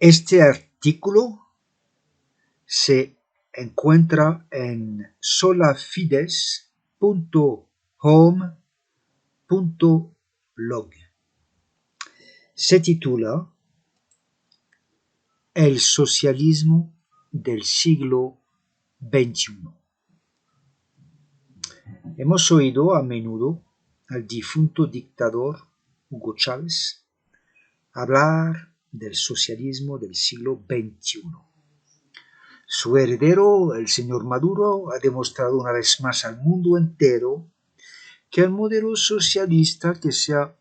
Este artículo se encuentra en solafides.home.blog. Se titula El socialismo del siglo XXI. Hemos oído a menudo al difunto dictador Hugo Chávez hablar del socialismo del siglo XXI. Su heredero, el señor Maduro, ha demostrado una vez más al mundo entero que el modelo socialista, que sea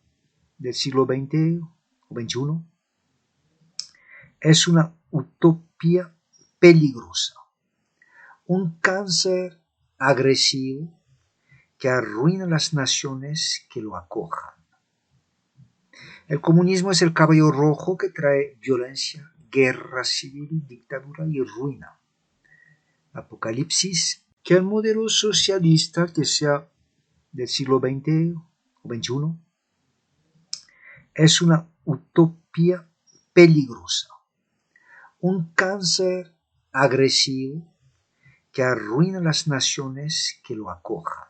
del siglo XX o XXI, es una utopía peligrosa, un cáncer agresivo que arruina las naciones que lo acojan. El comunismo es el caballo rojo que trae violencia, guerra civil, dictadura y ruina. Apocalipsis, que el modelo socialista, que sea del siglo XX o XXI, es una utopía peligrosa, un cáncer agresivo que arruina las naciones que lo acojan.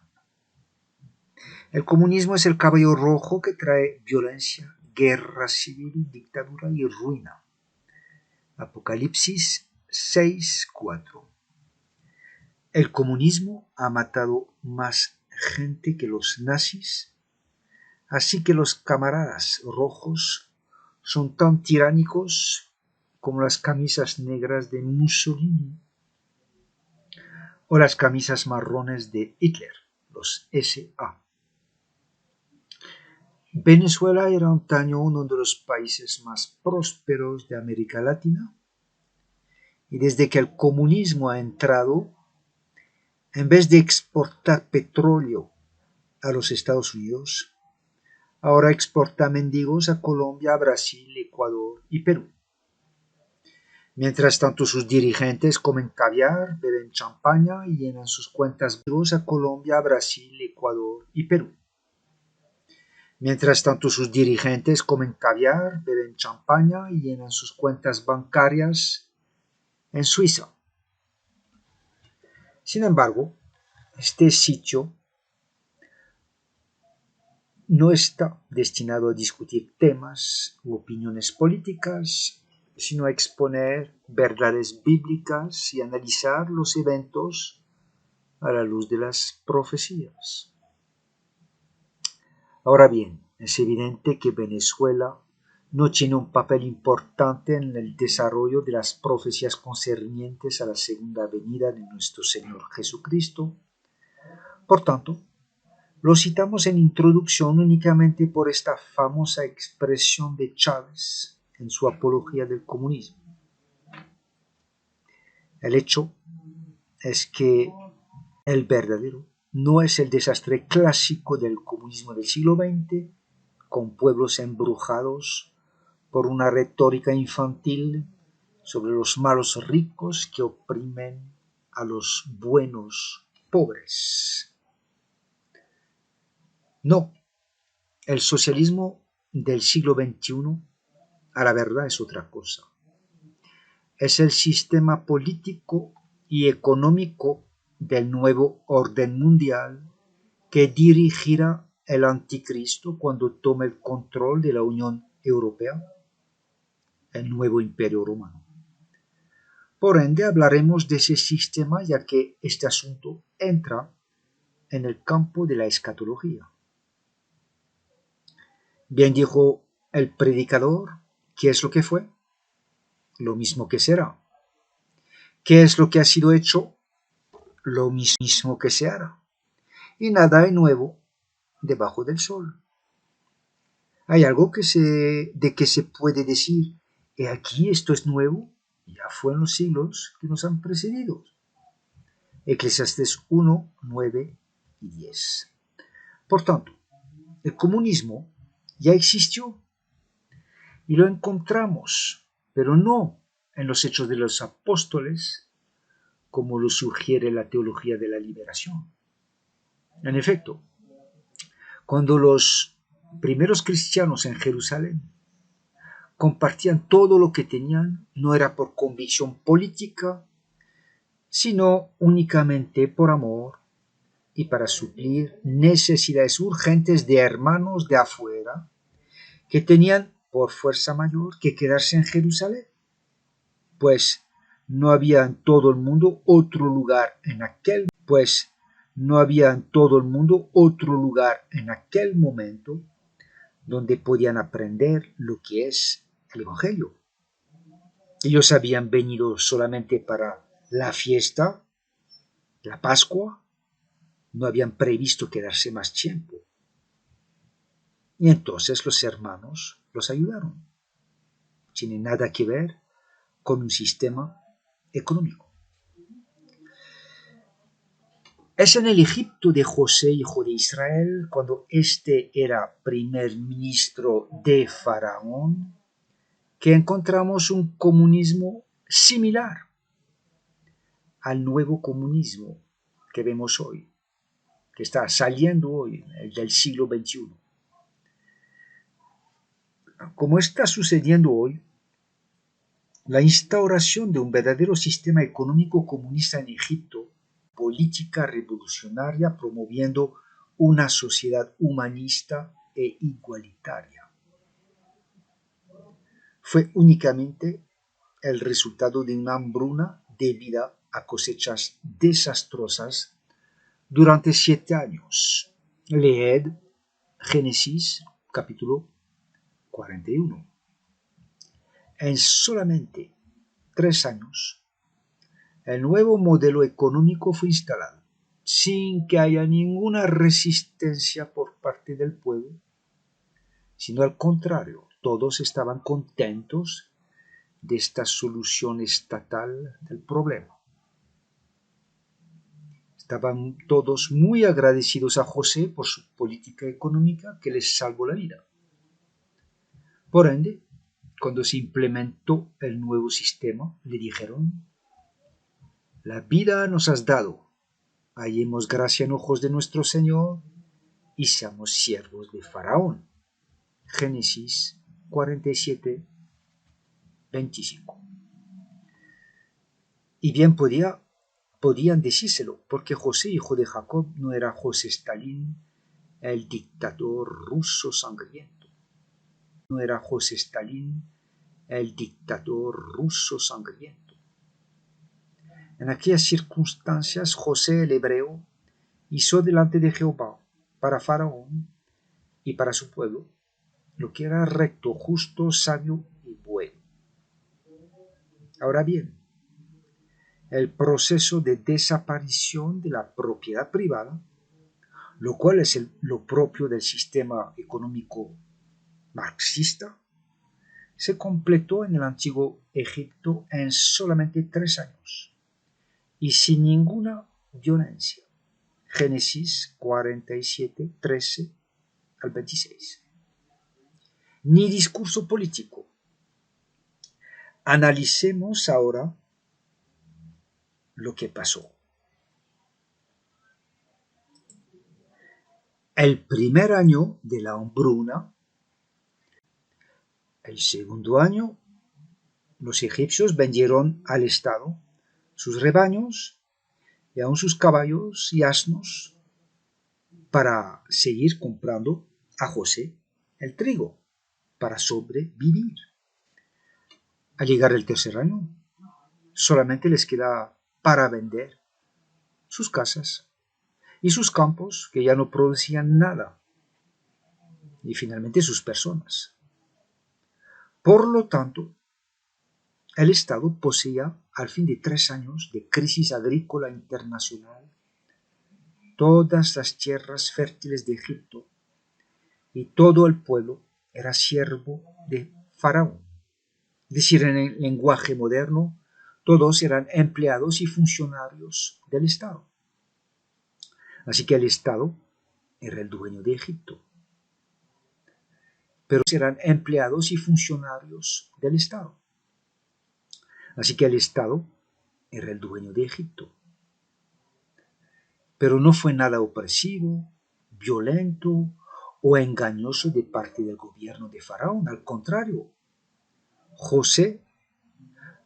El comunismo es el caballo rojo que trae violencia, guerra civil, dictadura y ruina. Apocalipsis 6:4. El comunismo ha matado más gente que los nazis, así que los camaradas rojos son tan tiránicos como las camisas negras de Mussolini o las camisas marrones de Hitler, los SA. Venezuela era antaño uno de los países más prósperos de América Latina, y desde que el comunismo ha entrado, en vez de exportar petróleo a los Estados Unidos, ahora exporta mendigos a Colombia, Brasil, Ecuador y Perú. Mientras tanto, sus dirigentes comen caviar, beben champaña y llenan sus cuentas a Colombia, Brasil, Ecuador y Perú. Mientras tanto, sus dirigentes comen caviar, beben champaña y llenan sus cuentas bancarias en Suiza. Sin embargo, este sitio no está destinado a discutir temas u opiniones políticas, sino a exponer verdades bíblicas y analizar los eventos a la luz de las profecías. Ahora bien, es evidente que Venezuela no tiene un papel importante en el desarrollo de las profecías concernientes a la segunda venida de nuestro Señor Jesucristo. Por tanto, lo citamos en introducción únicamente por esta famosa expresión de Chávez en su apología del comunismo. El hecho es que el verdadero no es el desastre clásico del comunismo del siglo XX, con pueblos embrujados por una retórica infantil sobre los malos ricos que oprimen a los buenos pobres. No, el socialismo del siglo XXI, a la verdad, es otra cosa. Es el sistema político y económico del nuevo orden mundial que dirigirá el anticristo cuando tome el control de la Unión Europea, el nuevo imperio romano. Por ende, hablaremos de ese sistema, ya que este asunto entra en el campo de la escatología. Bien dijo el predicador, ¿qué es lo que fue? Lo mismo que será. ¿Qué es lo que ha sido hecho? Lo mismo que se hará. Y nada hay nuevo debajo del sol. Hay algo de que se puede decir, he aquí esto es nuevo, ya fue en los siglos que nos han precedido. Eclesiastés 1, 9 y 10. Por tanto, el comunismo ya existió y lo encontramos, pero no en los Hechos de los Apóstoles, como lo sugiere la teología de la liberación. En efecto, cuando los primeros cristianos en Jerusalén compartían todo lo que tenían, no era por convicción política, sino únicamente por amor y para suplir necesidades urgentes de hermanos de afuera que tenían por fuerza mayor que quedarse en Jerusalén, pues no había en todo el mundo otro lugar en aquel momento donde podían aprender lo que es el Evangelio. Ellos habían venido solamente para la fiesta, la Pascua, no habían previsto quedarse más tiempo. Y entonces los hermanos los ayudaron. No tiene nada que ver con un sistema económico. Es en el Egipto de José, hijo de Israel, cuando éste era primer ministro de Faraón, que encontramos un comunismo similar al nuevo comunismo que vemos hoy, que está saliendo hoy, el del siglo XXI. Como está sucediendo hoy, la instauración de un verdadero sistema económico comunista en Egipto, política revolucionaria promoviendo una sociedad humanista e igualitaria, fue únicamente el resultado de una hambruna debida a cosechas desastrosas durante 7 años. Leed Génesis capítulo 41. En solamente 3 años, el nuevo modelo económico fue instalado, sin que haya ninguna resistencia por parte del pueblo, sino al contrario, todos estaban contentos de esta solución estatal del problema. Estaban todos muy agradecidos a José por su política económica que les salvó la vida. Por ende, cuando se implementó el nuevo sistema, le dijeron: la vida nos has dado, hallemos gracia en ojos de nuestro Señor y seamos siervos de Faraón. Génesis 47, 25. Y bien podían decírselo, porque José, hijo de Jacob, no era José Stalin, el dictador ruso sangriento. No era José Stalin, el dictador ruso sangriento. En aquellas circunstancias, José el hebreo hizo delante de Jehová para Faraón y para su pueblo lo que era recto, justo, sabio y bueno. Ahora bien, el proceso de desaparición de la propiedad privada, lo cual es lo propio del sistema económico marxista, se completó en el antiguo Egipto en solamente 3 años y sin ninguna violencia. Génesis 47, 13 al 26. Ni discurso político. Analicemos ahora lo que pasó. El primer año de la hambruna, el segundo año, los egipcios vendieron al Estado sus rebaños y aún sus caballos y asnos para seguir comprando a José el trigo para sobrevivir. Al llegar el tercer año, solamente les queda para vender sus casas y sus campos, que ya no producían nada, y finalmente sus personas. Por lo tanto, el Estado poseía, al fin de 3 años de crisis agrícola internacional, todas las tierras fértiles de Egipto, y todo el pueblo era siervo de Faraón. Es decir, en el lenguaje moderno, todos eran empleados y funcionarios del Estado. Así que el Estado era el dueño de Egipto. Pero eran empleados y funcionarios del Estado. Así que el Estado era el dueño de Egipto. Pero no fue nada opresivo, violento o engañoso de parte del gobierno de Faraón. Al contrario, José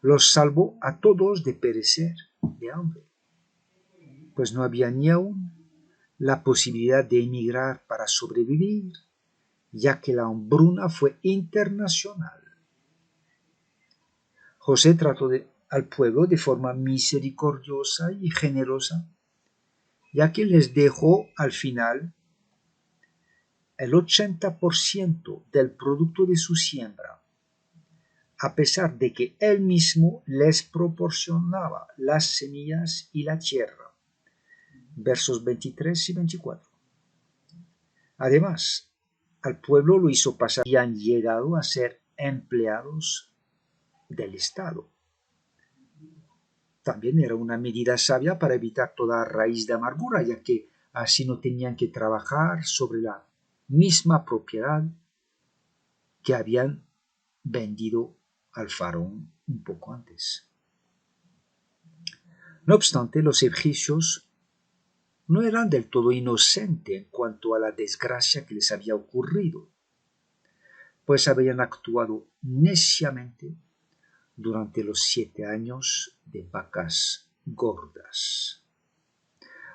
los salvó a todos de perecer de hambre, pues no había ni aún la posibilidad de emigrar para sobrevivir, ya que la hambruna fue internacional. José trató al pueblo de forma misericordiosa y generosa, ya que les dejó al final el 80% del producto de su siembra, a pesar de que él mismo les proporcionaba las semillas y la tierra. Versos 23 y 24. Además, al pueblo lo hizo pasar y han llegado a ser empleados del Estado. También era una medida sabia para evitar toda raíz de amargura, ya que así no tenían que trabajar sobre la misma propiedad que habían vendido al faraón un poco antes. No obstante, los egipcios no eran del todo inocentes en cuanto a la desgracia que les había ocurrido, pues habían actuado neciamente durante los 7 años de vacas gordas.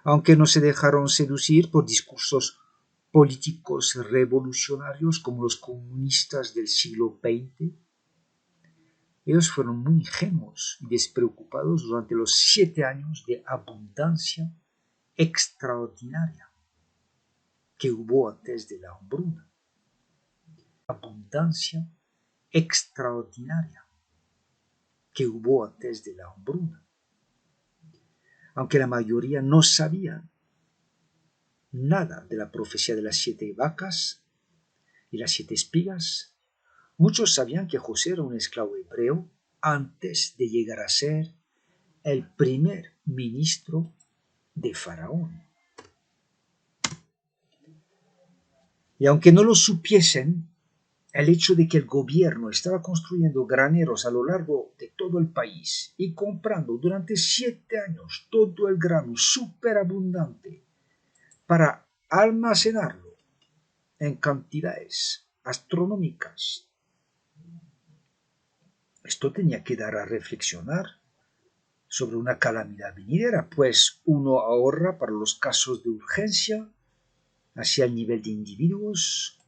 Aunque no se dejaron seducir por discursos políticos revolucionarios como los comunistas del siglo XX, ellos fueron muy ingenuos y despreocupados durante los 7 años de abundancia extraordinaria que hubo antes de la hambruna. Abundancia extraordinaria que hubo antes de la hambruna. Aunque la mayoría no sabían nada de la profecía de las 7 vacas y las 7 espigas, muchos sabían que José era un esclavo hebreo antes de llegar a ser el primer ministro de Faraón. Y aunque no lo supiesen, el hecho de que el gobierno estaba construyendo graneros a lo largo de todo el país y comprando durante 7 años todo el grano superabundante para almacenarlo en cantidades astronómicas, esto tenía que dar a reflexionar sobre una calamidad venidera, pues uno ahorra para los casos de urgencia, hacia el nivel de individuos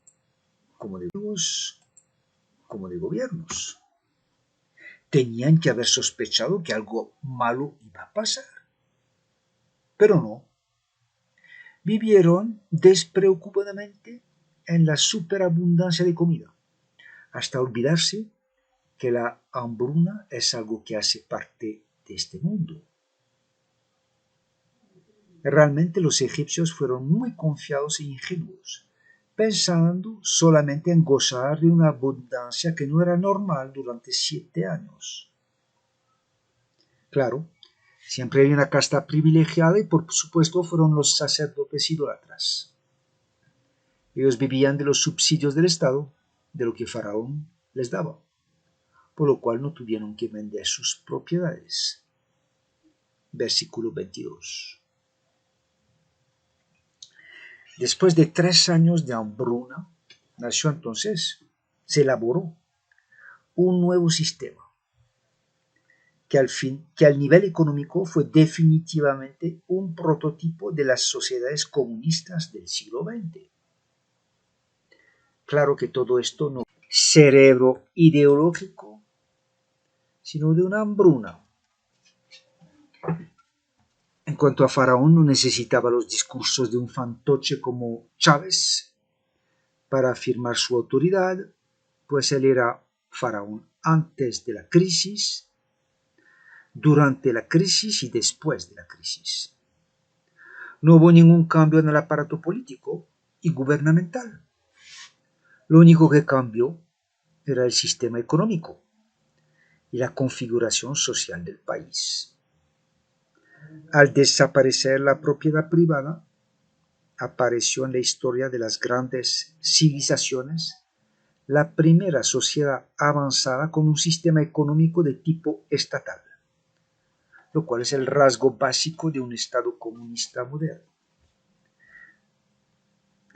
como de gobiernos. Tenían que haber sospechado que algo malo iba a pasar, pero no. Vivieron despreocupadamente en la superabundancia de comida, hasta olvidarse que la hambruna es algo que hace parte de este mundo. Realmente los egipcios fueron muy confiados e ingenuos, pensando solamente en gozar de una abundancia que no era normal durante 7 años. Claro, siempre hay una casta privilegiada y por supuesto fueron los sacerdotes idólatras. Ellos vivían de los subsidios del Estado, de lo que Faraón les daba, por lo cual no tuvieron que vender sus propiedades. Versículo 22. Después de 3 años de hambruna, nació entonces, se elaboró un nuevo sistema que al nivel económico fue definitivamente un prototipo de las sociedades comunistas del siglo XX. Claro que todo esto no es cerebro ideológico, sino de una hambruna. En cuanto a Faraón, no necesitaba los discursos de un fantoche como Chávez para afirmar su autoridad, pues él era Faraón antes de la crisis, durante la crisis y después de la crisis. No hubo ningún cambio en el aparato político y gubernamental. Lo único que cambió era el sistema económico y la configuración social del país. Al desaparecer la propiedad privada, apareció en la historia de las grandes civilizaciones la primera sociedad avanzada con un sistema económico de tipo estatal, lo cual es el rasgo básico de un Estado comunista moderno.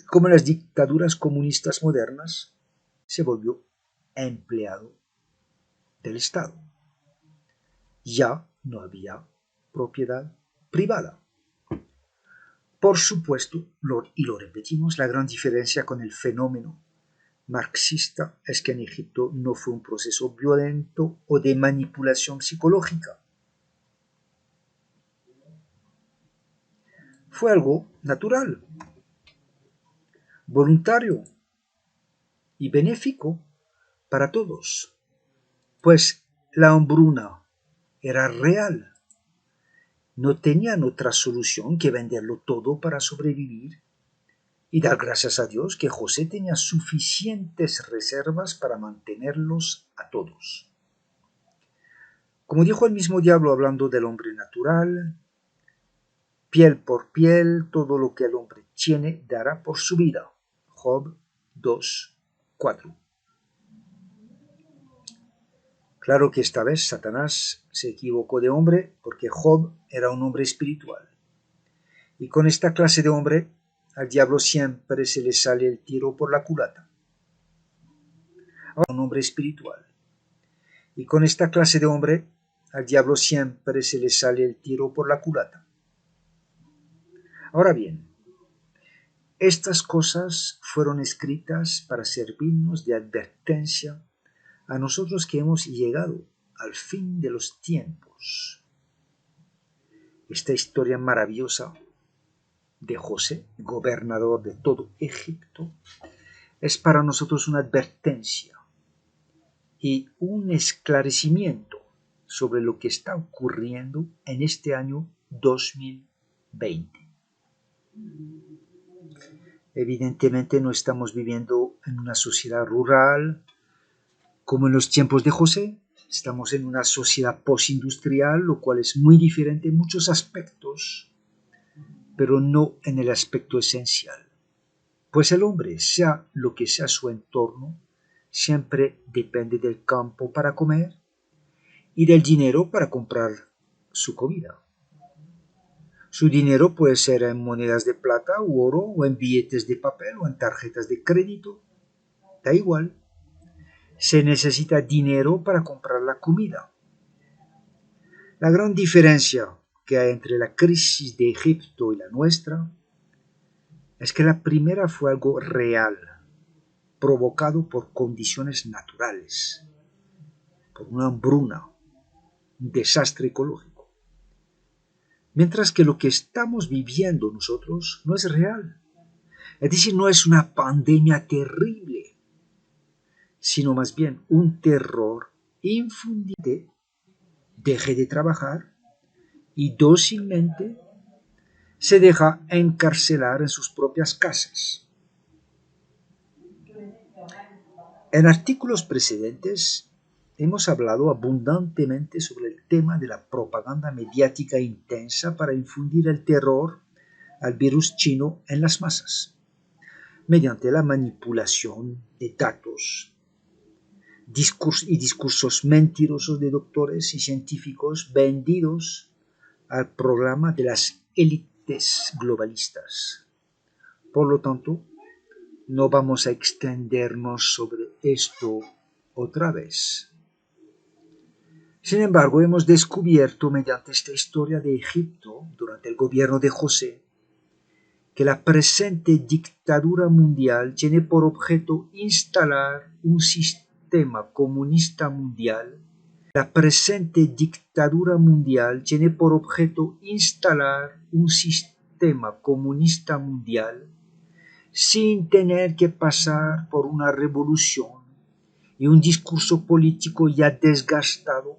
Como en las dictaduras comunistas modernas, se volvió empleado del Estado. Ya no había propiedad privada. Por supuesto, y lo repetimos, la gran diferencia con el fenómeno marxista es que en Egipto no fue un proceso violento o de manipulación psicológica. Fue algo natural, voluntario y benéfico para todos, pues la hambruna era real. No tenían otra solución que venderlo todo para sobrevivir y dar gracias a Dios que José tenía suficientes reservas para mantenerlos a todos. Como dijo el mismo diablo hablando del hombre natural, piel por piel, todo lo que el hombre tiene dará por su vida. Job 2:4. Claro que esta vez Satanás se equivocó de hombre porque Job era un hombre espiritual. Y con esta clase de hombre, al diablo siempre se le sale el tiro por la culata. Ahora, un hombre espiritual. Y con esta clase de hombre, al diablo siempre se le sale el tiro por la culata. Ahora bien, estas cosas fueron escritas para servirnos de advertencia a nosotros que hemos llegado al fin de los tiempos. Esta historia maravillosa de José, gobernador de todo Egipto, es para nosotros una advertencia y un esclarecimiento sobre lo que está ocurriendo en este año 2020. Evidentemente no estamos viviendo en una sociedad rural como en los tiempos de José. Estamos en una sociedad postindustrial, lo cual es muy diferente en muchos aspectos, pero no en el aspecto esencial. Pues el hombre, sea lo que sea su entorno, siempre depende del campo para comer y del dinero para comprar su comida. Su dinero puede ser en monedas de plata u oro, o en billetes de papel, o en tarjetas de crédito. Da igual. Se necesita dinero para comprar la comida. La gran diferencia que hay entre la crisis de Egipto y la nuestra es que la primera fue algo real, provocado por condiciones naturales, por una hambruna, un desastre ecológico. Mientras que lo que estamos viviendo nosotros no es real. Es decir, no es una pandemia terrible, sino más bien un terror infundido. Deje de trabajar y dócilmente se deja encarcelar en sus propias casas. En artículos precedentes hemos hablado abundantemente sobre el tema de la propaganda mediática intensa para infundir el terror al virus chino en las masas, mediante la manipulación de datos y discursos mentirosos de doctores y científicos vendidos al programa de las élites globalistas. Por lo tanto, no vamos a extendernos sobre esto otra vez. Sin embargo, hemos descubierto mediante esta historia de Egipto durante el gobierno de José que la presente dictadura mundial tiene por objeto instalar un sistema comunista mundial. La presente dictadura mundial tiene por objeto instalar un sistema comunista mundial sin tener que pasar por una revolución y un discurso político ya desgastado,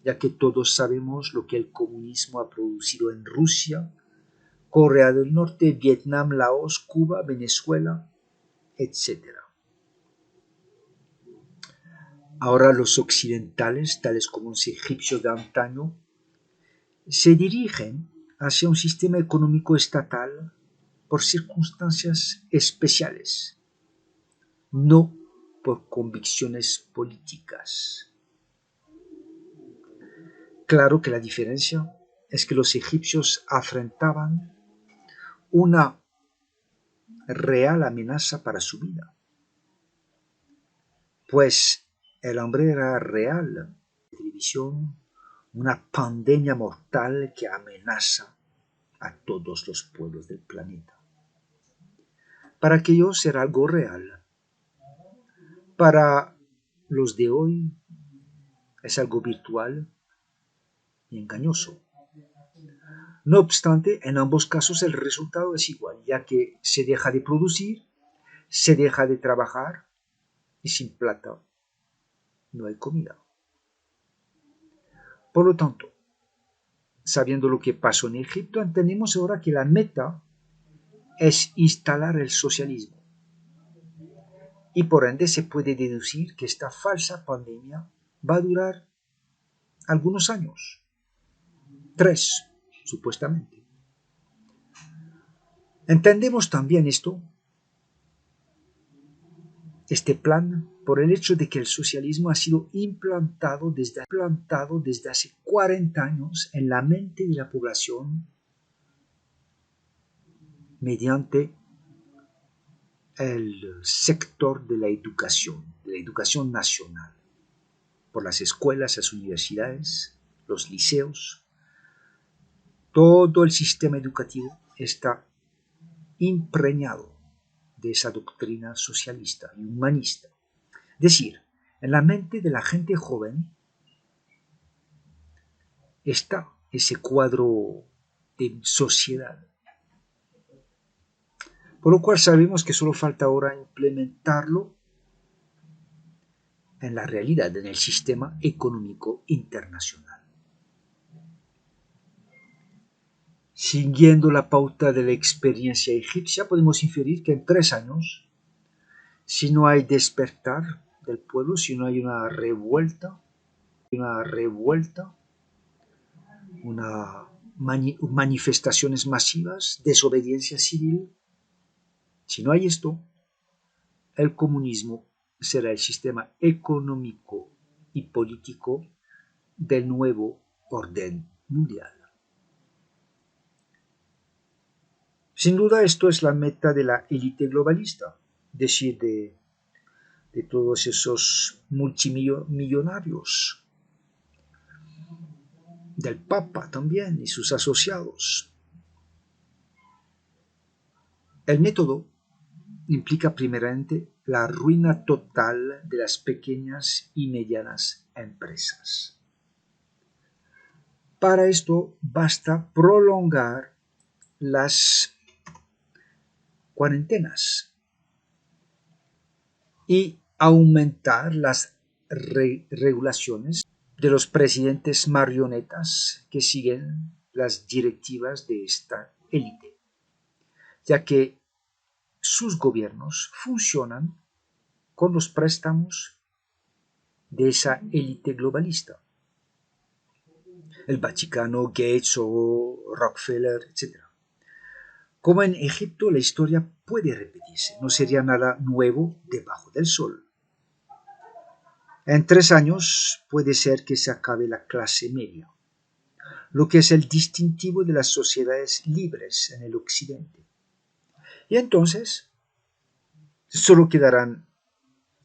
ya que todos sabemos lo que el comunismo ha producido en Rusia, Corea del Norte, Vietnam, Laos, Cuba, Venezuela, etc. Ahora los occidentales, tales como los egipcios de antaño, se dirigen hacia un sistema económico estatal por circunstancias especiales, no por convicciones políticas. Claro que la diferencia es que los egipcios afrontaban una real amenaza para su vida, pues el hambre era real televisión, una pandemia mortal que amenaza a todos los pueblos del planeta. Para aquellos será algo real. Para los de hoy es algo virtual y engañoso. No obstante, en ambos casos el resultado es igual, ya que se deja de producir, se deja de trabajar y sin plata no hay comida. Por lo tanto, sabiendo lo que pasó en Egipto, entendemos ahora que la meta es instalar el socialismo. Y por ende se puede deducir que esta falsa pandemia va a durar algunos años, 3 supuestamente. Entendemos también este plan, por el hecho de que el socialismo ha sido implantado desde hace 40 años en la mente de la población mediante el sector de la educación nacional, por las escuelas, las universidades, los liceos. Todo el sistema educativo está impregnado de esa doctrina socialista y humanista. Es decir, en la mente de la gente joven está ese cuadro de sociedad. Por lo cual sabemos que solo falta ahora implementarlo en la realidad, en el sistema económico internacional. Siguiendo la pauta de la experiencia egipcia, podemos inferir que en 3 años, si no hay despertar del pueblo, si no hay una revuelta, manifestaciones masivas, desobediencia civil, si no hay esto, el comunismo será el sistema económico y político del nuevo orden mundial. Sin duda esto es la meta de la élite globalista, es decir, de todos esos multimillonarios, del Papa también y sus asociados. El método implica primeramente la ruina total de las pequeñas y medianas empresas. Para esto basta prolongar las cuarentenas y aumentar las regulaciones de los presidentes marionetas que siguen las directivas de esta élite, ya que sus gobiernos funcionan con los préstamos de esa élite globalista. El Vaticano, Gates o Rockefeller, etc. Como en Egipto, la historia puede repetirse, no sería nada nuevo debajo del sol. En 3 años puede ser que se acabe la clase media, lo que es el distintivo de las sociedades libres en el occidente. Y entonces solo quedarán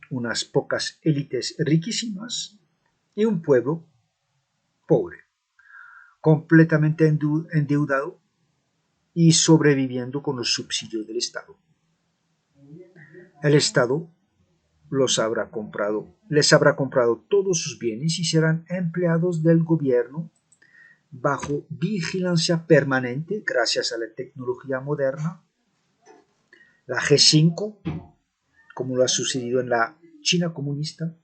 unas pocas élites riquísimas y un pueblo pobre, completamente endeudado y sobreviviendo con los subsidios del Estado. El Estado les habrá comprado todos sus bienes y serán empleados del gobierno bajo vigilancia permanente gracias a la tecnología moderna, la G5, como lo ha sucedido en la China comunista,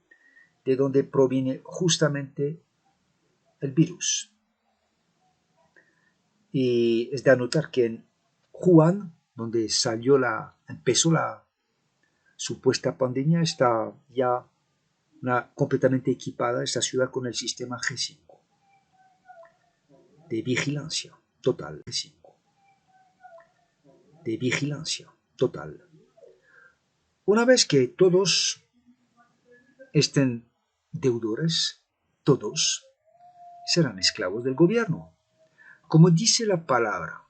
de donde proviene justamente el virus. Y es de anotar que en Wuhan, donde empezó la supuesta pandemia, está ya completamente equipada esta ciudad con el sistema G5 de vigilancia total. De vigilancia total. Una vez que todos estén deudores, todos serán esclavos del gobierno. Como dice la palabra,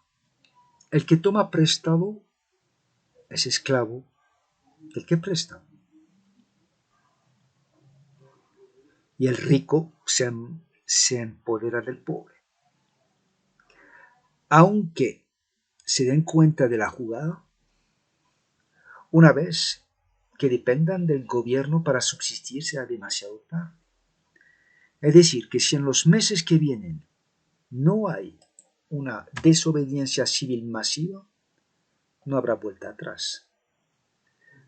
el que toma prestado es esclavo del que presta. y el rico se empodera del pobre. Aunque se den cuenta de la jugada, una vez que dependan del gobierno para subsistir será demasiado tarde. Es decir, que si en los meses que vienen no hay una desobediencia civil masiva, no habrá vuelta atrás.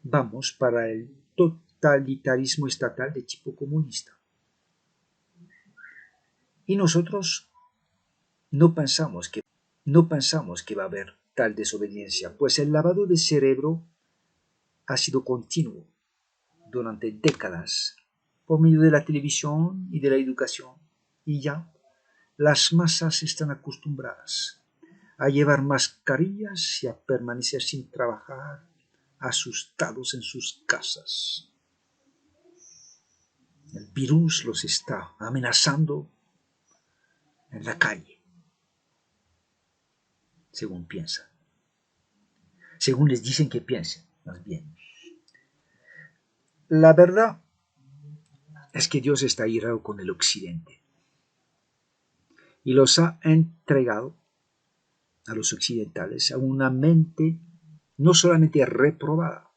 Vamos para el totalitarismo estatal de tipo comunista. Y nosotros no pensamos que va a haber tal desobediencia, pues el lavado de cerebro ha sido continuo durante décadas por medio de la televisión y de la educación, y ya las masas están acostumbradas a llevar mascarillas y a permanecer sin trabajar, asustados en sus casas. El virus los está amenazando en la calle, según piensan, según les dicen que piensen, más bien. La verdad es que Dios está irado con el occidente y los ha entregado a los occidentales a una mente no solamente reprobada,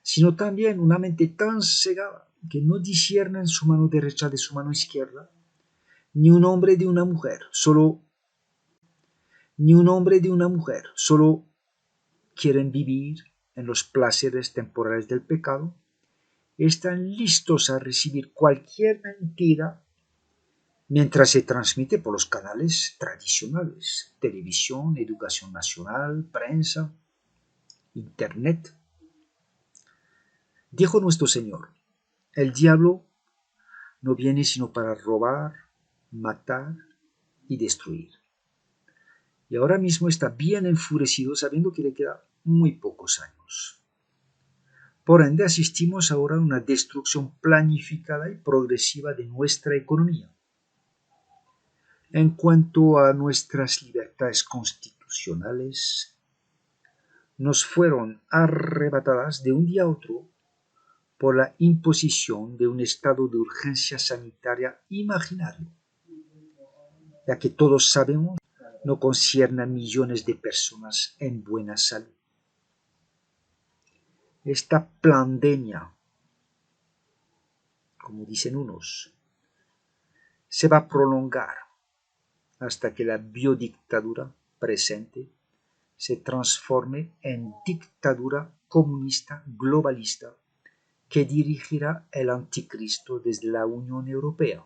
sino también una mente tan cegada que no disciernen su mano derecha de su mano izquierda, ni un hombre de una mujer, solo quieren vivir en los placeres temporales del pecado, están listos a recibir cualquier mentira mientras se transmite por los canales tradicionales, televisión, educación nacional, prensa, internet. Dijo nuestro Señor, el diablo no viene sino para robar, matar y destruir. Y ahora mismo está bien enfurecido sabiendo que le quedan muy pocos años. Por ende, asistimos ahora a una destrucción planificada y progresiva de nuestra economía. En cuanto a nuestras libertades constitucionales, nos fueron arrebatadas de un día a otro por la imposición de un estado de urgencia sanitaria imaginario, ya que todos sabemos no concierne a millones de personas en buena salud. Esta pandemia, como dicen unos, se va a prolongar hasta que la biodictadura presente se transforme en dictadura comunista globalista que dirigirá el anticristo desde la Unión Europea,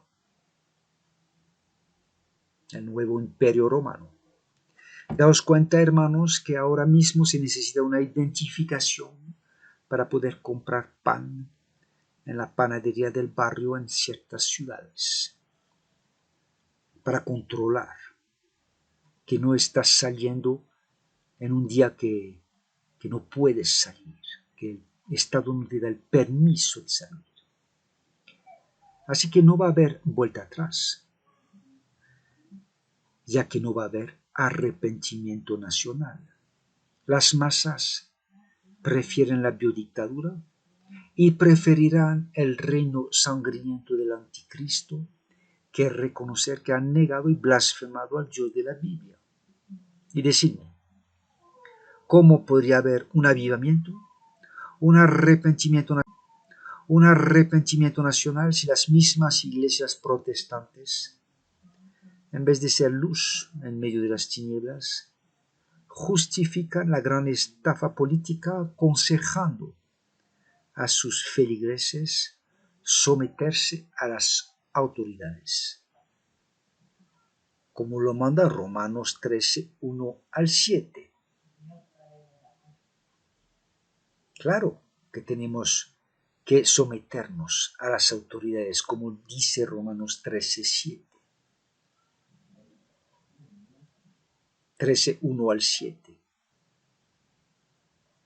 el nuevo imperio romano. Daos cuenta, hermanos, que ahora mismo se necesita una identificación para poder comprar pan en la panadería del barrio en ciertas ciudades, para controlar que no estás saliendo en un día que no puedes salir, que el Estado no te da el permiso de salir. Así que no va a haber vuelta atrás, ya que no va a haber arrepentimiento nacional. Las masas prefieren la biodictadura y preferirán el reino sangriento del anticristo que reconocer que han negado y blasfemado al Dios de la Biblia. Y decidme, ¿cómo podría haber un avivamiento, un arrepentimiento nacional si las mismas iglesias protestantes, en vez de ser luz en medio de las tinieblas, justifican la gran estafa política aconsejando a sus feligreses someterse a las autoridades, como lo manda Romanos 13, 1 al 7. Claro que tenemos que someternos a las autoridades, como dice Romanos 13, 7. 13, 1 al 7.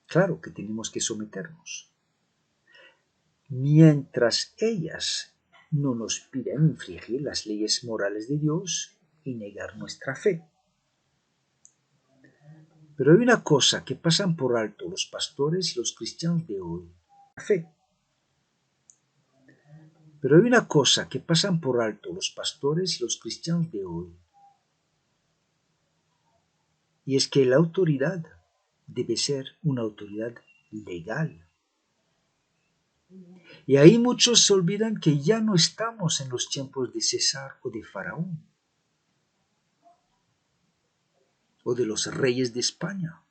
Claro que tenemos que someternos, mientras ellas no nos piden infringir las leyes morales de Dios y negar nuestra fe. Pero hay una cosa que pasan por alto los pastores y los cristianos de hoy: la fe. Pero hay una cosa que pasan por alto los pastores y los cristianos de hoy, y es que la autoridad debe ser una autoridad legal. Y ahí muchos se olvidan que ya no estamos en los tiempos de César o de Faraón, o de los reyes de España.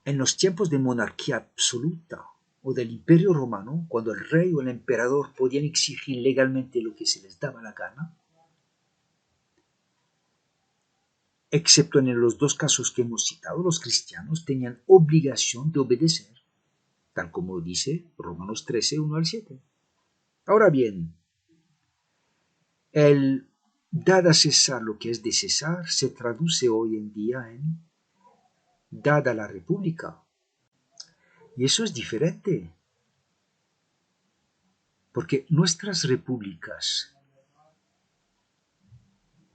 En los tiempos de monarquía absoluta o del Imperio Romano, cuando el rey o el emperador podían exigir legalmente lo que se les daba la gana, excepto en los dos casos que hemos citado, los cristianos tenían obligación de obedecer, tal como dice Romanos 13, 1 al 7. Ahora bien, el dad a César lo que es de César se traduce hoy en día en dad a la República. Y eso es diferente, porque nuestras repúblicas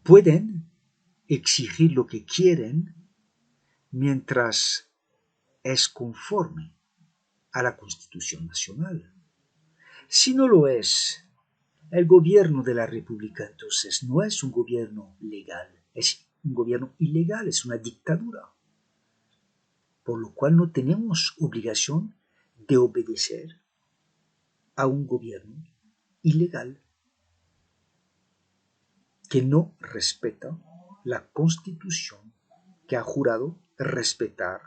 pueden exigir lo que quieren mientras es conforme a la Constitución Nacional. Si no lo es, el gobierno de la República entonces no es un gobierno legal, es un gobierno ilegal, es una dictadura. Por lo cual no tenemos obligación de obedecer a un gobierno ilegal que no respeta la Constitución que ha jurado respetar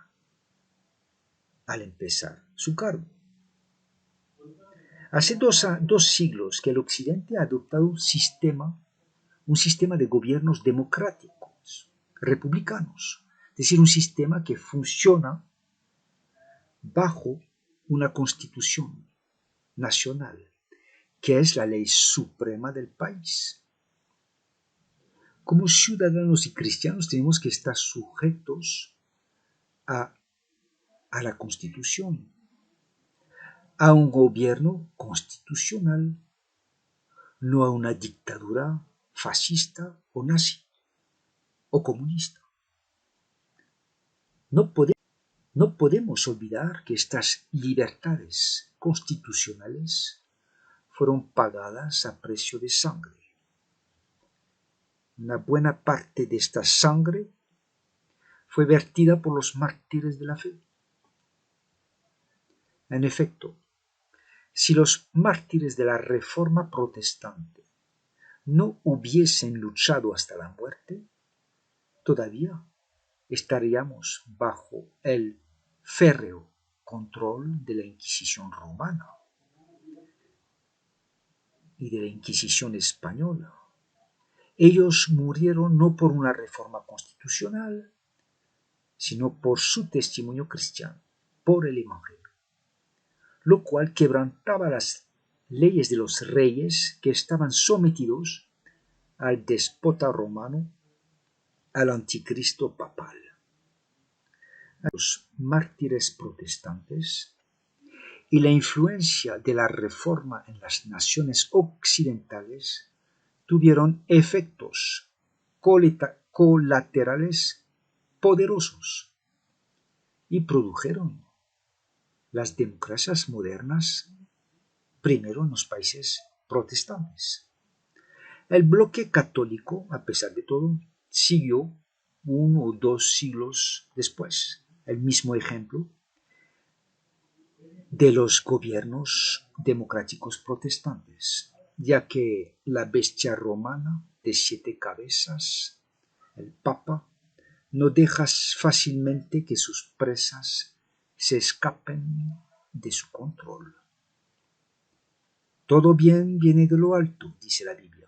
al empezar su cargo. Hace dos siglos que el Occidente ha adoptado un sistema de gobiernos democráticos, republicanos, es decir, un sistema que funciona bajo una constitución nacional, que es la ley suprema del país. Como ciudadanos y cristianos tenemos que estar sujetos a la Constitución, a un gobierno constitucional, no a una dictadura fascista o nazi o comunista. No podemos olvidar que estas libertades constitucionales fueron pagadas a precio de sangre. Una buena parte de esta sangre fue vertida por los mártires de la fe. En efecto, si los mártires de la Reforma Protestante no hubiesen luchado hasta la muerte, todavía estaríamos bajo el férreo control de la Inquisición romana y de la Inquisición española. Ellos murieron no por una reforma constitucional, sino por su testimonio cristiano, por el Evangelio, lo cual quebrantaba las leyes de los reyes que estaban sometidos al déspota romano, al anticristo papal. Los mártires protestantes y la influencia de la Reforma en las naciones occidentales tuvieron efectos colaterales poderosos y produjeron las democracias modernas primero en los países protestantes. El bloque católico, a pesar de todo, siguió 1 o 2 siglos después el mismo ejemplo de los gobiernos democráticos protestantes, ya que la bestia romana de 7 cabezas, el Papa, no deja fácilmente que sus presas se escapen de su control. Todo bien viene de lo alto, dice la Biblia,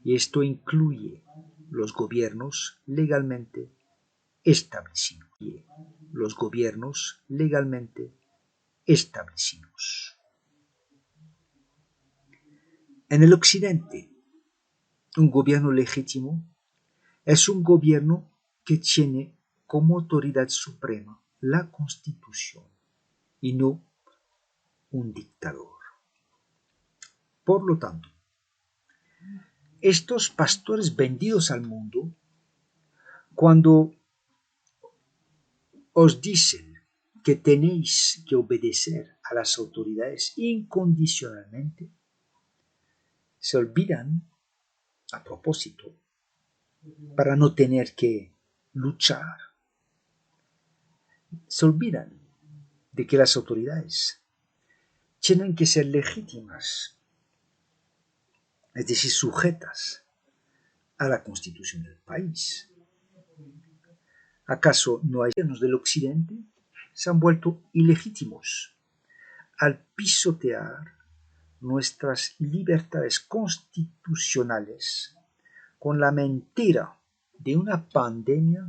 y esto incluye los gobiernos legalmente establecidos. Los gobiernos legalmente establecidos. En el occidente, un gobierno legítimo es un gobierno que tiene como autoridad suprema la Constitución y no un dictador. Por lo tanto, estos pastores vendidos al mundo, cuando os dicen que tenéis que obedecer a las autoridades incondicionalmente, se olvidan, a propósito, para no tener que luchar, se olvidan de que las autoridades tienen que ser legítimas, es decir, sujetas a la Constitución del país. ¿Acaso no hay gobiernos del occidente? Se han vuelto ilegítimos al pisotear nuestras libertades constitucionales con la mentira de una pandemia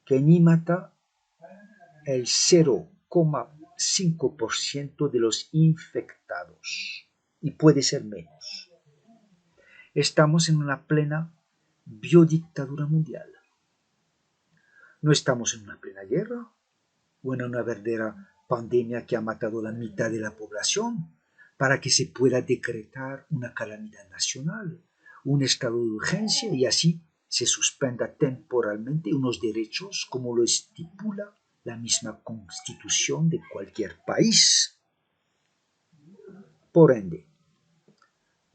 que ni mata el 0,5% de los infectados y puede ser menos. Estamos en una plena biodictadura mundial. No estamos en una plena guerra o en una verdadera pandemia que ha matado a la mitad de la población para que se pueda decretar una calamidad nacional, un estado de urgencia y así se suspenda temporalmente unos derechos como lo estipula la misma constitución de cualquier país. Por ende,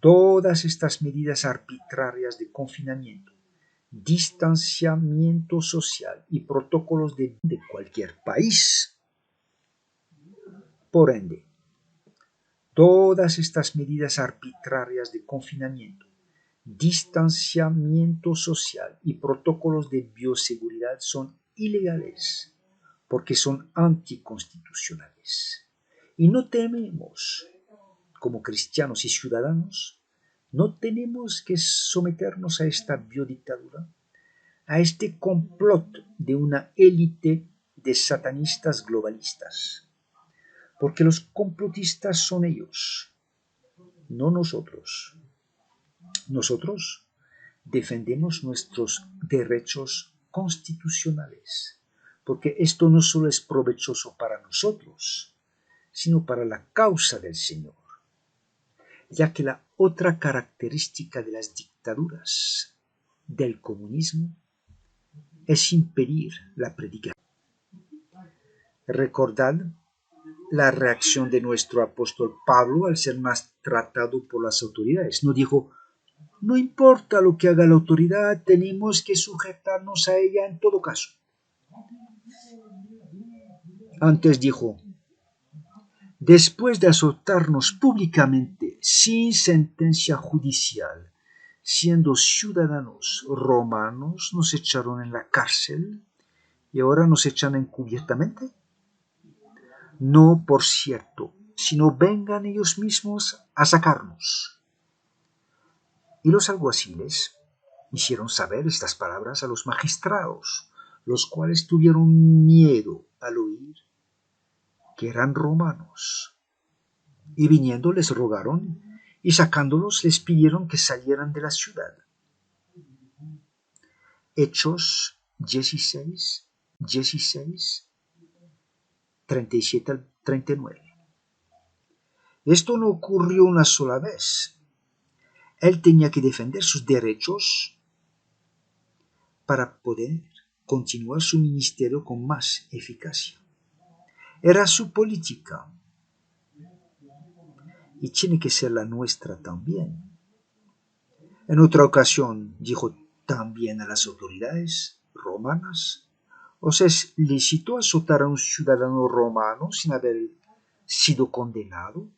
todas estas medidas arbitrarias de confinamiento, distanciamiento social y protocolos de cualquier país. Por ende, todas estas medidas arbitrarias de confinamiento, distanciamiento social y protocolos de bioseguridad son ilegales porque son anticonstitucionales. Y no tememos, como cristianos y ciudadanos, no tenemos que someternos a esta biodictadura, a este complot de una élite de satanistas globalistas. Porque los complotistas son ellos, no nosotros. Nosotros defendemos nuestros derechos constitucionales, porque esto no solo es provechoso para nosotros, sino para la causa del Señor, ya que la otra característica de las dictaduras del comunismo es impedir la predicación. Recordad la reacción de nuestro apóstol Pablo al ser más tratado por las autoridades. No dijo, no importa lo que haga la autoridad, tenemos que sujetarnos a ella en todo caso. Antes dijo, después de azotarnos públicamente, sin sentencia judicial, siendo ciudadanos romanos, nos echaron en la cárcel y ahora nos echan encubiertamente. No, por cierto, sino vengan ellos mismos a sacarnos. Y los alguaciles hicieron saber estas palabras a los magistrados, los cuales tuvieron miedo al oír que eran romanos. Y viniendo les rogaron, y sacándolos les pidieron que salieran de la ciudad. Hechos 16, 37 al 39. Esto no ocurrió una sola vez. Él tenía que defender sus derechos para poder continuar su ministerio con más eficacia. Era su política y tiene que ser la nuestra también. En otra ocasión dijo también a las autoridades romanas, ¿os es lícito azotar a un ciudadano romano sin haber sido condenado?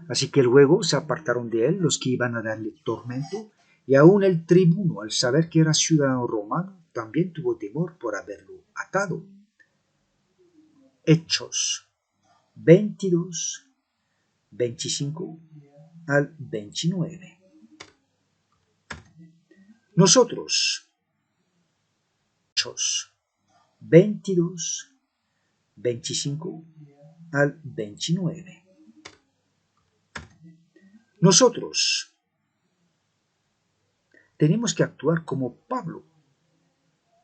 Así que luego se apartaron de él los que iban a darle tormento, y aún el tribuno, al saber que era ciudadano romano, también tuvo temor por haberlo atado. Hechos 22, 25 al 29. Nosotros, Hechos 22, 25 al 29. Nosotros tenemos que actuar como Pablo,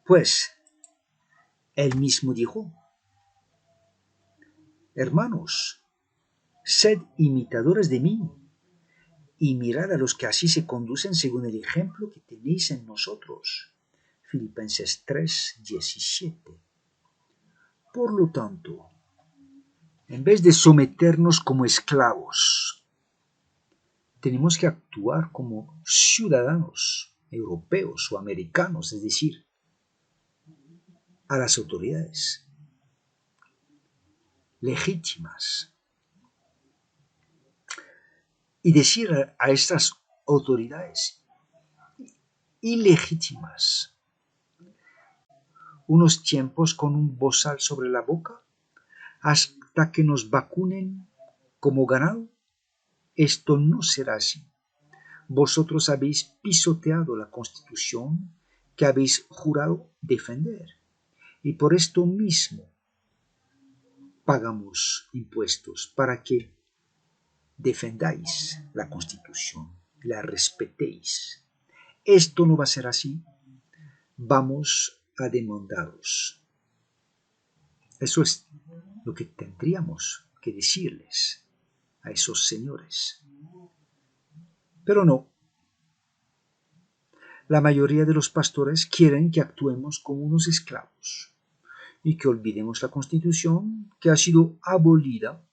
pues él mismo dijo, hermanos, sed imitadores de mí y mirad a los que así se conducen según el ejemplo que tenéis en nosotros. Filipenses 3:17. Por lo tanto, En vez de someternos como esclavos, tenemos que actuar como ciudadanos europeos o americanos, es decir, a las autoridades legítimas. Y decir a estas autoridades ilegítimas unos tiempos con un bozal sobre la boca hasta que nos vacunen como ganado. Esto no será así. Vosotros habéis pisoteado la Constitución que habéis jurado defender. Y por esto mismo pagamos impuestos para que defendáis la Constitución, la respetéis. Esto no va a ser así. Vamos a demandaros. Eso es lo que tendríamos que decirles a esos señores. Pero no. La mayoría de los pastores quieren que actuemos como unos esclavos y que olvidemos la Constitución que ha sido abolida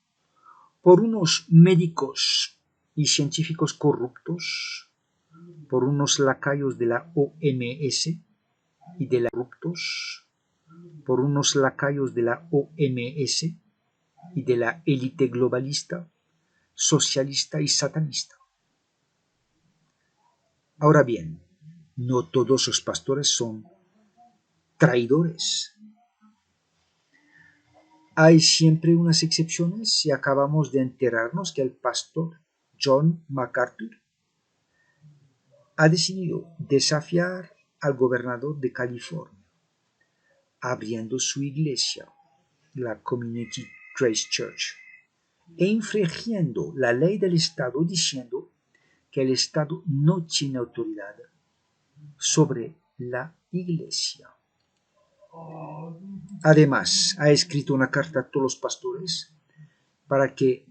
por unos médicos y científicos corruptos, por unos lacayos de la OMS y de la corruptos, por unos lacayos de la OMS y de la élite globalista, socialista y satanista. Ahora bien, no todos los pastores son traidores. Hay siempre unas excepciones y acabamos de enterarnos que el pastor John MacArthur ha decidido desafiar al gobernador de California, abriendo su iglesia, la Community Grace Church, e infringiendo la ley del Estado diciendo que el Estado no tiene autoridad sobre la iglesia. Además, ha escrito una carta a todos los pastores para que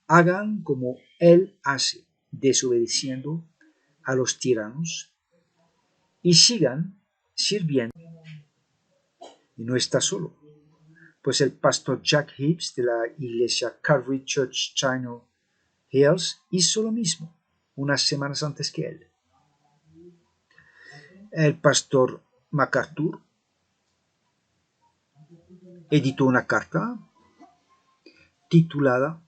hagan como él hace, desobedeciendo a los tiranos, y sigan sirviendo. Y no está solo, pues el pastor Jack Hibbs de la iglesia Calvary Church Chino Hills hizo lo mismo unas semanas antes que él. El pastor MacArthur editó una carta titulada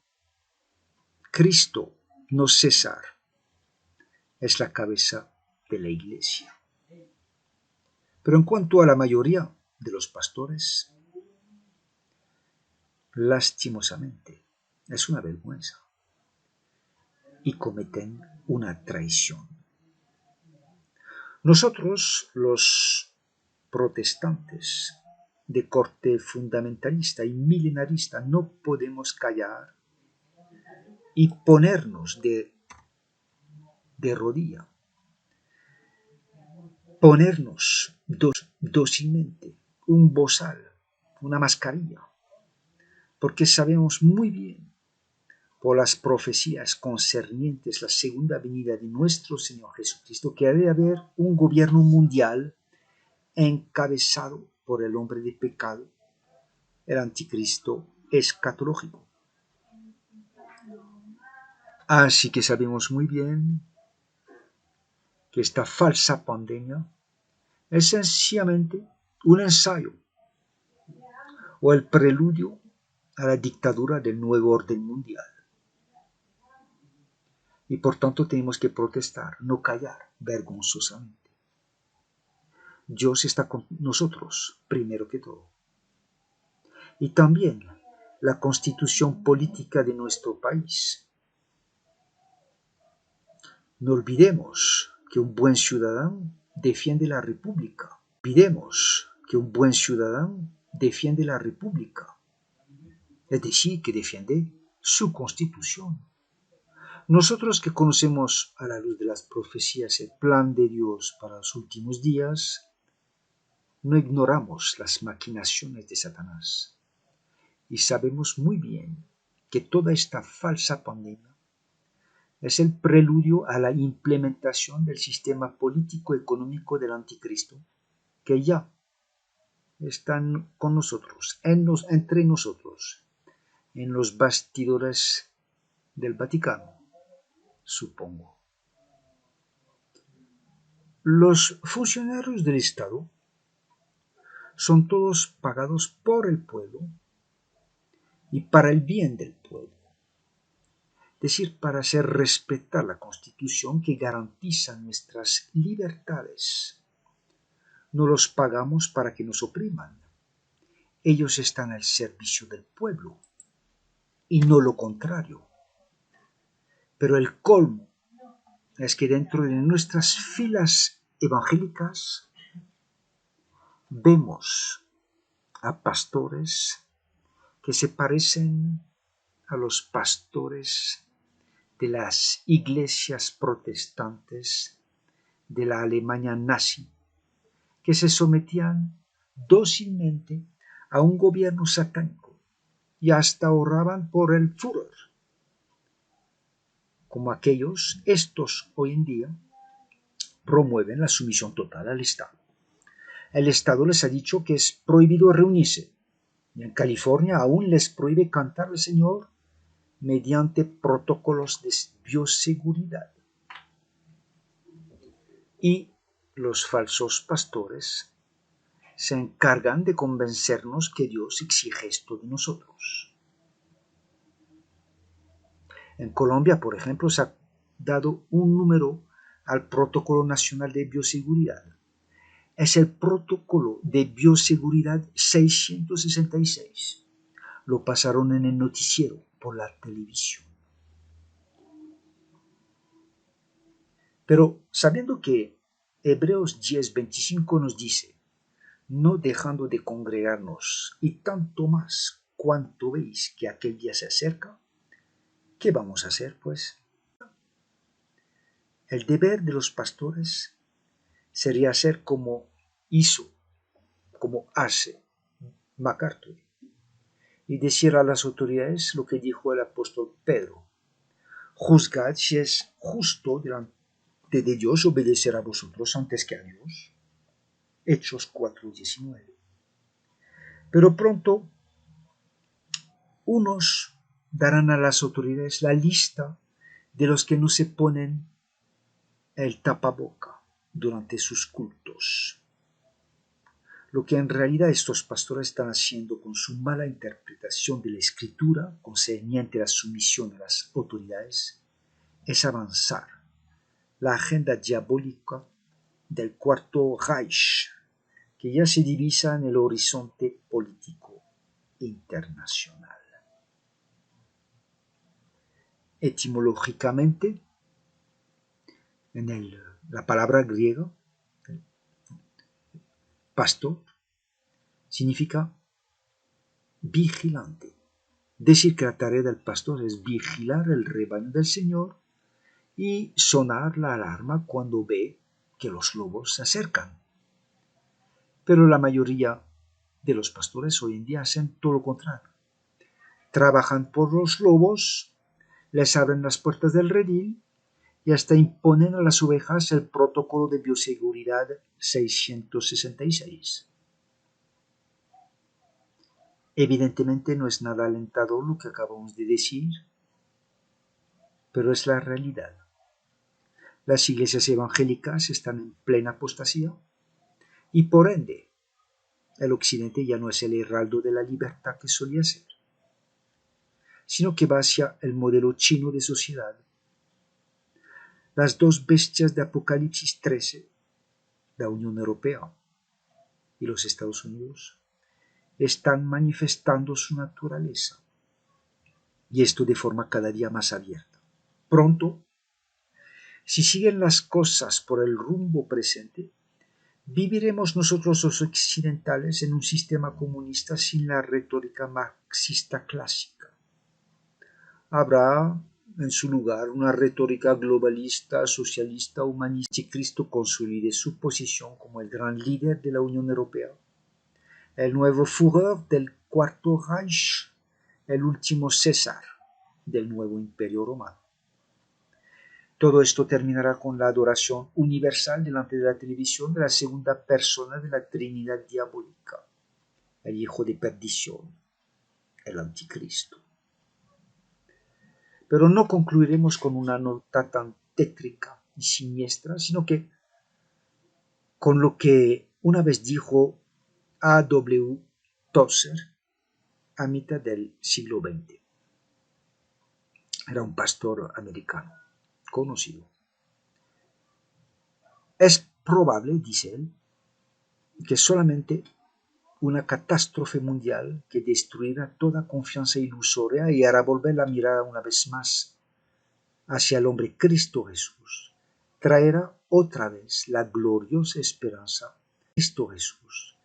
Cristo, no César, es la cabeza de la iglesia. Pero en cuanto a la mayoría de los pastores, lastimosamente, es una vergüenza y cometen una traición. Nosotros, los protestantes de corte fundamentalista y milenarista, no podemos callar y ponernos de rodilla, ponernos dócilmente un bozal, una mascarilla, porque sabemos muy bien por las profecías concernientes la segunda venida de nuestro Señor Jesucristo que ha de haber un gobierno mundial encabezado por el hombre de pecado, el anticristo escatológico. Así que sabemos muy bien que esta falsa pandemia es sencillamente un ensayo o el preludio a la dictadura del nuevo orden mundial. Y por tanto tenemos que protestar, no callar vergonzosamente. Dios está con nosotros, primero que todo. Y también la constitución política de nuestro país. No olvidemos que un buen ciudadano defiende la República. Olvidemos que un buen ciudadano defiende la República. Es decir, que defiende su constitución. Nosotros que conocemos a la luz de las profecías el plan de Dios para los últimos días, no ignoramos las maquinaciones de Satanás y sabemos muy bien que toda esta falsa pandemia es el preludio a la implementación del sistema político-económico del anticristo, que ya están con nosotros, entre nosotros, en los bastidores del Vaticano, supongo. Los funcionarios del Estado son todos pagados por el pueblo y para el bien del pueblo. Es decir, para hacer respetar la Constitución que garantiza nuestras libertades. No los pagamos para que nos opriman. Ellos están al servicio del pueblo y no lo contrario. Pero el colmo es que dentro de nuestras filas evangélicas vemos a pastores que se parecen a los pastores de las iglesias protestantes de la Alemania nazi, que se sometían dócilmente a un gobierno satánico y hasta oraban por el Führer. Como aquellos, estos hoy en día promueven la sumisión total al Estado. El Estado les ha dicho que es prohibido reunirse, y en California aún les prohíbe cantar al Señor mediante protocolos de bioseguridad. Y los falsos pastores se encargan de convencernos que Dios exige esto de nosotros. En Colombia, por ejemplo, se ha dado un número al Protocolo Nacional de Bioseguridad. Es el Protocolo de Bioseguridad 666. Lo pasaron en el noticiero por la televisión. Pero sabiendo que Hebreos 10:25 nos dice, no dejando de congregarnos, y tanto más cuanto veis que aquel día se acerca, ¿qué vamos a hacer, pues? El deber de los pastores sería hacer como hace MacArthur, y decir a las autoridades lo que dijo el apóstol Pedro: juzgad si es justo delante de Dios obedecer a vosotros antes que a Dios. Hechos 4:19. Pero pronto unos darán a las autoridades la lista de los que no se ponen el tapaboca durante sus cultos. Lo que en realidad estos pastores están haciendo con su mala interpretación de la Escritura concerniente a la sumisión a las autoridades es avanzar la agenda diabólica del Cuarto Reich, que ya se divisa en el horizonte político internacional. Etimológicamente, en la palabra griega, pastor, significa vigilante. Decir que la tarea del pastor es vigilar el rebaño del Señor y sonar la alarma cuando ve que los lobos se acercan. Pero la mayoría de los pastores hoy en día hacen todo lo contrario. Trabajan por los lobos, les abren las puertas del redil y hasta imponen a las ovejas el protocolo de bioseguridad 666. Evidentemente no es nada alentador lo que acabamos de decir, pero es la realidad. Las iglesias evangélicas están en plena apostasía y por ende el occidente ya no es el heraldo de la libertad que solía ser, sino que va hacia el modelo chino de sociedad. Las dos bestias de Apocalipsis 13, la Unión Europea y los Estados Unidos, están manifestando su naturaleza, y esto de forma cada día más abierta. Pronto, si siguen las cosas por el rumbo presente, viviremos nosotros los occidentales en un sistema comunista sin la retórica marxista clásica. Habrá en su lugar una retórica globalista, socialista, humanista, si Cristo consolide su posición como el gran líder de la Unión Europea, el nuevo Führer del Cuarto Reich, el último César del nuevo Imperio Romano. Todo esto terminará con la adoración universal delante de la televisión de la segunda persona de la Trinidad diabólica, el hijo de perdición, el anticristo. Pero no concluiremos con una nota tan tétrica y siniestra, sino que con lo que una vez dijo A.W. Tozer a mitad del siglo XX. Era un pastor americano conocido. Es probable, dice él, que solamente una catástrofe mundial que destruirá toda confianza ilusoria y hará volver la mirada una vez más hacia el hombre Cristo Jesús, traerá otra vez la gloriosa esperanza. Cristo Jesús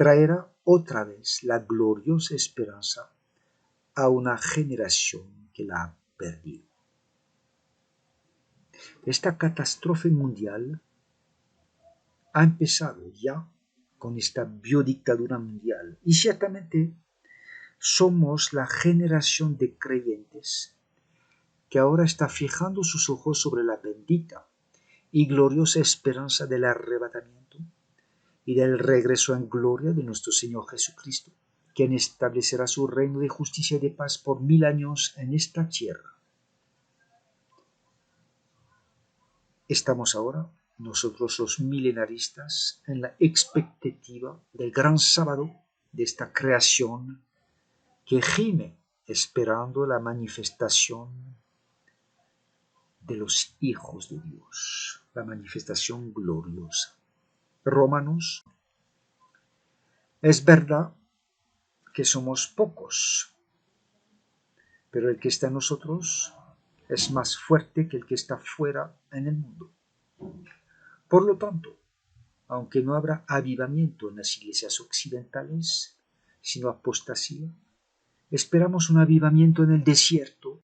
traerá otra vez la gloriosa esperanza a una generación que la ha perdido. Esta catástrofe mundial ha empezado ya con esta biodictadura mundial y ciertamente somos la generación de creyentes que ahora está fijando sus ojos sobre la bendita y gloriosa esperanza del arrebatamiento y del regreso en gloria de nuestro Señor Jesucristo, quien establecerá su reino de justicia y de paz por 1000 años en esta tierra. Estamos ahora, nosotros los milenaristas, en la expectativa del gran sábado de esta creación que gime esperando la manifestación de los hijos de Dios, la manifestación gloriosa. Romanos, es verdad que somos pocos, pero el que está en nosotros es más fuerte que el que está fuera en el mundo. Por lo tanto, aunque no habrá avivamiento en las iglesias occidentales, sino apostasía, esperamos un avivamiento en el desierto